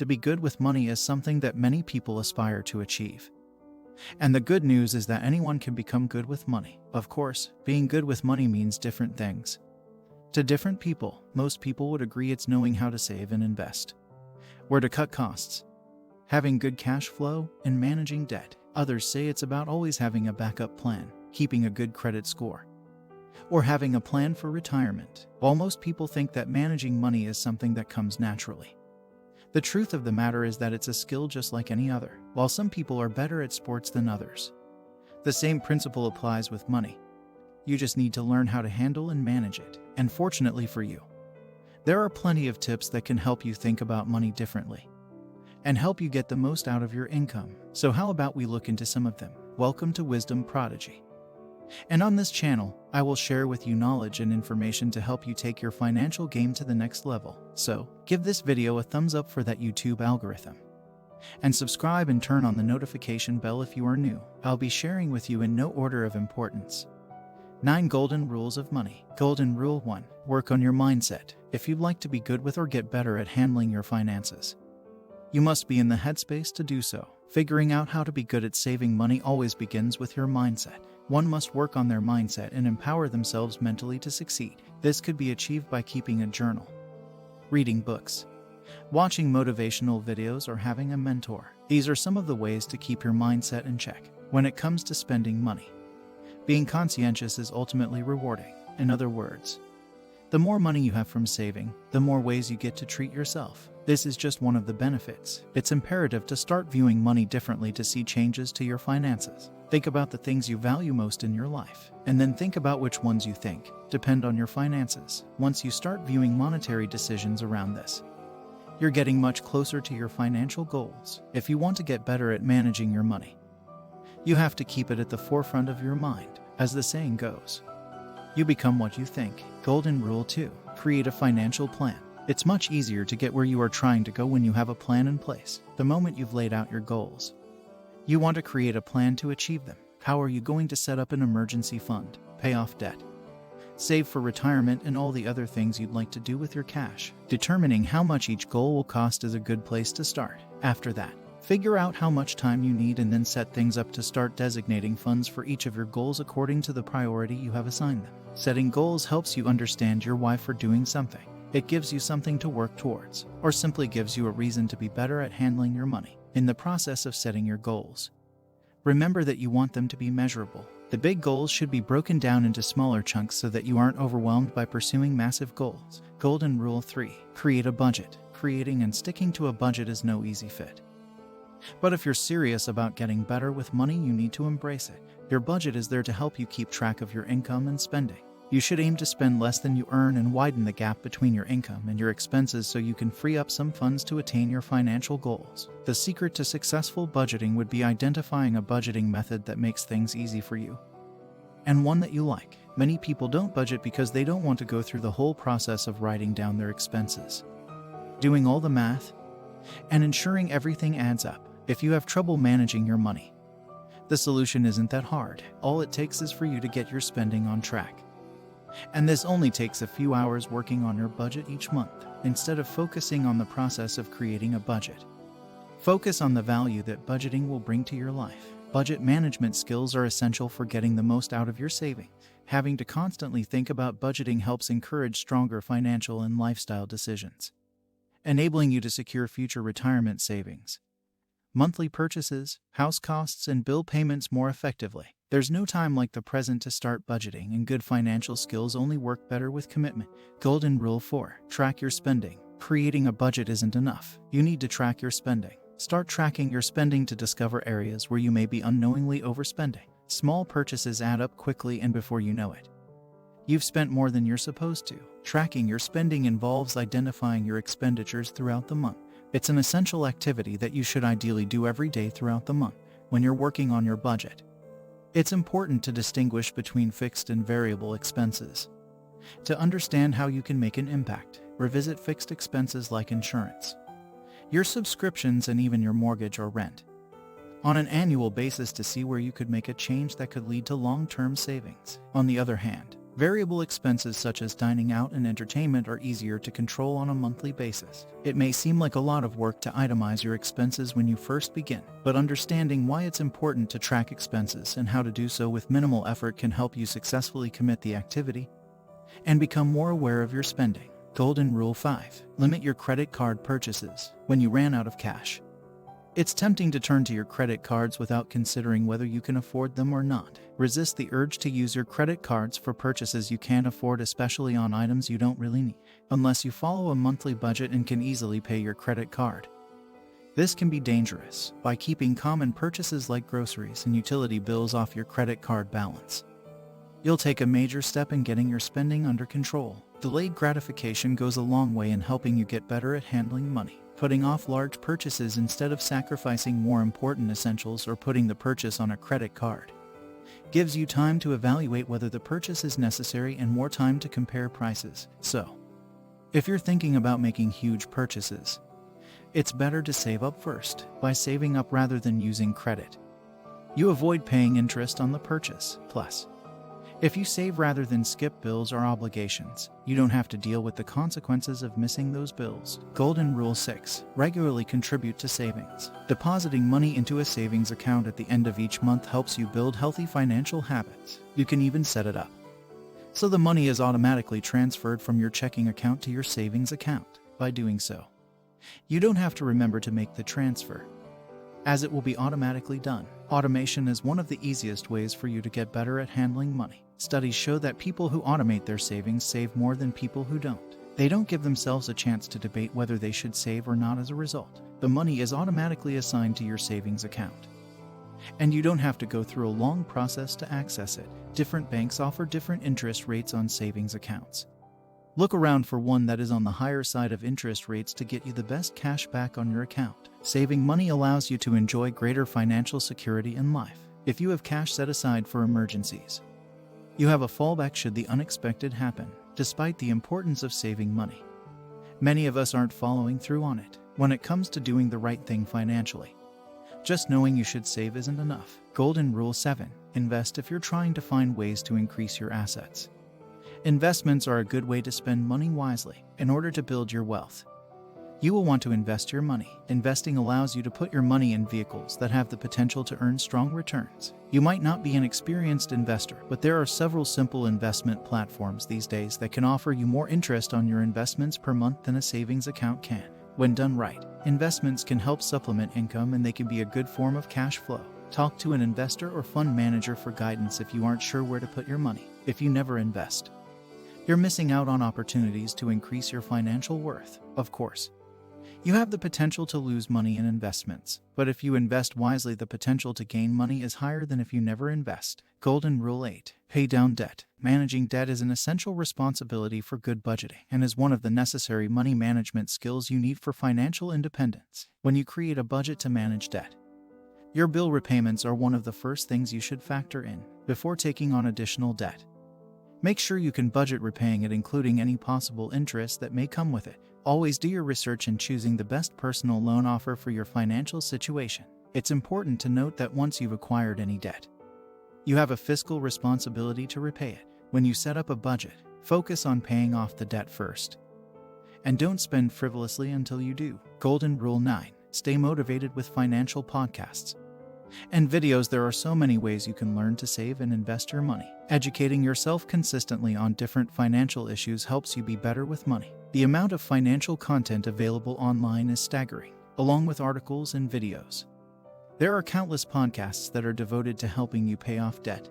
To be good with money is something that many people aspire to achieve. And the good news is that anyone can become good with money. Of course, being good with money means different things to different people. Most people would agree it's knowing how to save and invest, where to cut costs, having good cash flow, and managing debt. Others say it's about always having a backup plan, keeping a good credit score, or having a plan for retirement. While most people think that managing money is something that comes naturally, the truth of the matter is that it's a skill just like any other. While some people are better at sports than others, the same principle applies with money. You just need to learn how to handle and manage it. And fortunately for you, there are plenty of tips that can help you think about money differently and help you get the most out of your income. So how about we look into some of them? Welcome to Wisdom Prodigy. And on this channel, I will share with you knowledge and information to help you take your financial game to the next level. So, give this video a thumbs up for that YouTube algorithm. And subscribe and turn on the notification bell if you are new. I'll be sharing with you in no order of importance 9 Golden Rules of Money. Golden Rule 1. Work on your mindset. If you'd like to be good with or get better at handling your finances, you must be in the headspace to do so. Figuring out how to be good at saving money always begins with your mindset. One must work on their mindset and empower themselves mentally to succeed. This could be achieved by keeping a journal, reading books, watching motivational videos, or having a mentor. These are some of the ways to keep your mindset in check. When it comes to spending money, being conscientious is ultimately rewarding. In other words, the more money you have from saving, the more ways you get to treat yourself. This is just one of the benefits. It's imperative to start viewing money differently to see changes to your finances. Think about the things you value most in your life, and then think about which ones you think depend on your finances. Once you start viewing monetary decisions around this, you're getting much closer to your financial goals. If you want to get better at managing your money, you have to keep it at the forefront of your mind. As the saying goes, you become what you think. Golden Rule 2. Create a financial plan. It's much easier to get where you are trying to go when you have a plan in place. The moment you've laid out your goals, you want to create a plan to achieve them. How are you going to set up an emergency fund, pay off debt, save for retirement, and all the other things you'd like to do with your cash? Determining how much each goal will cost is a good place to start. After that, figure out how much time you need and then set things up to start designating funds for each of your goals according to the priority you have assigned them. Setting goals helps you understand your why for doing something. It gives you something to work towards, or simply gives you a reason to be better at handling your money. In the process of setting your goals, remember that you want them to be measurable. The big goals should be broken down into smaller chunks so that you aren't overwhelmed by pursuing massive goals. Golden Rule 3. Create a budget. Creating and sticking to a budget is no easy feat. But if you're serious about getting better with money, you need to embrace it. Your budget is there to help you keep track of your income and spending. You should aim to spend less than you earn and widen the gap between your income and your expenses so you can free up some funds to attain your financial goals. The secret to successful budgeting would be identifying a budgeting method that makes things easy for you, and one that you like. Many people don't budget because they don't want to go through the whole process of writing down their expenses, doing all the math, and ensuring everything adds up. If you have trouble managing your money, the solution isn't that hard. All it takes is for you to get your spending on track. And this only takes a few hours working on your budget each month. Instead of focusing on the process of creating a budget, focus on the value that budgeting will bring to your life. Budget management skills are essential for getting the most out of your savings. Having to constantly think about budgeting helps encourage stronger financial and lifestyle decisions, enabling you to secure future retirement savings, monthly purchases, house costs, and bill payments more effectively. There's no time like the present to start budgeting, and good financial skills only work better with commitment. Golden Rule 4. Track your spending. Creating a budget isn't enough. You need to track your spending. Start tracking your spending to discover areas where you may be unknowingly overspending. Small purchases add up quickly, and before you know it, you've spent more than you're supposed to. Tracking your spending involves identifying your expenditures throughout the month. It's an essential activity that you should ideally do every day throughout the month. When you're working on your budget, it's important to distinguish between fixed and variable expenses. To understand how you can make an impact, revisit fixed expenses like insurance, your subscriptions, and even your mortgage or rent on an annual basis to see where you could make a change that could lead to long-term savings. On the other hand, Variable expenses such as dining out and entertainment are easier to control on a monthly basis. It may seem like a lot of work to itemize your expenses when you first begin, but understanding why it's important to track expenses and how to do so with minimal effort can help you successfully commit the activity and become more aware of your spending. Golden Rule 5. Limit your credit card purchases when you ran out of cash. It's tempting to turn to your credit cards without considering whether you can afford them or not. Resist the urge to use your credit cards for purchases you can't afford, especially on items you don't really need, unless you follow a monthly budget and can easily pay your credit card. This can be dangerous by keeping common purchases like groceries and utility bills off your credit card balance. You'll take a major step in getting your spending under control. Delayed gratification goes a long way in helping you get better at handling money. Putting off large purchases instead of sacrificing more important essentials or putting the purchase on a credit card gives you time to evaluate whether the purchase is necessary and more time to compare prices. So, if you're thinking about making huge purchases, it's better to save up first by saving up rather than using credit. You avoid paying interest on the purchase. Plus, if you save rather than skip bills or obligations, you don't have to deal with the consequences of missing those bills. Golden Rule 6. Regularly contribute to savings. Depositing money into a savings account at the end of each month helps you build healthy financial habits. You can even set it up so the money is automatically transferred from your checking account to your savings account. By doing so, you don't have to remember to make the transfer, as it will be automatically done. Automation is one of the easiest ways for you to get better at handling money. Studies show that people who automate their savings save more than people who don't. They don't give themselves a chance to debate whether they should save or not as a result. The money is automatically assigned to your savings account, and you don't have to go through a long process to access it. Different banks offer different interest rates on savings accounts. Look around for one that is on the higher side of interest rates to get you the best cash back on your account. Saving money allows you to enjoy greater financial security in life. If you have cash set aside for emergencies, you have a fallback should the unexpected happen. Despite the importance of saving money, many of us aren't following through on it when it comes to doing the right thing financially. Just knowing you should save isn't enough. Golden Rule 7. Invest if you're trying to find ways to increase your assets. Investments are a good way to spend money wisely in order to build your wealth. You will want to invest your money. Investing allows you to put your money in vehicles that have the potential to earn strong returns. You might not be an experienced investor, but there are several simple investment platforms these days that can offer you more interest on your investments per month than a savings account can. When done right, investments can help supplement income and they can be a good form of cash flow. Talk to an investor or fund manager for guidance if you aren't sure where to put your money. If you never invest, you're missing out on opportunities to increase your financial worth. Of course, you have the potential to lose money in investments, but if you invest wisely, the potential to gain money is higher than if you never invest. Golden Rule 8. Pay down debt. Managing debt is an essential responsibility for good budgeting and is one of the necessary money management skills you need for financial independence. When you create a budget to manage debt, your bill repayments are one of the first things you should factor in before taking on additional debt. Make sure you can budget repaying it, including any possible interest that may come with it. Always do your research in choosing the best personal loan offer for your financial situation. It's important to note that once you've acquired any debt, you have a fiscal responsibility to repay it. When you set up a budget, focus on paying off the debt first, and don't spend frivolously until you do. Golden Rule 9. Stay motivated with financial podcasts and videos. There are so many ways you can learn to save and invest your money. Educating yourself consistently on different financial issues helps you be better with money. The amount of financial content available online is staggering, along with articles and videos. There are countless podcasts that are devoted to helping you pay off debt,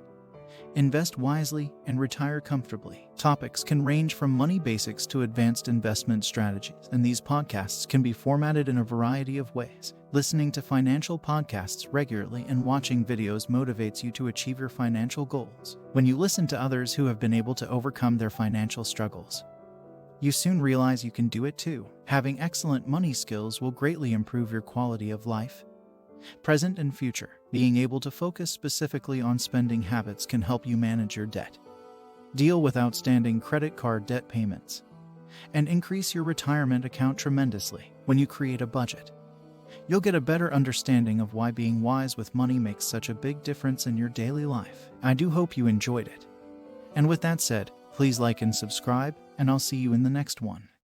invest wisely, and retire comfortably. Topics can range from money basics to advanced investment strategies, and these podcasts can be formatted in a variety of ways. Listening to financial podcasts regularly and watching videos motivates you to achieve your financial goals. When you listen to others who have been able to overcome their financial struggles, you soon realize you can do it too. Having excellent money skills will greatly improve your quality of life, present and future. Being able to focus specifically on spending habits can help you manage your debt, deal with outstanding credit card debt payments, and increase your retirement account tremendously. When you create a budget, you'll get a better understanding of why being wise with money makes such a big difference in your daily life. I do hope you enjoyed it. And with that said, please like and subscribe, and I'll see you in the next one.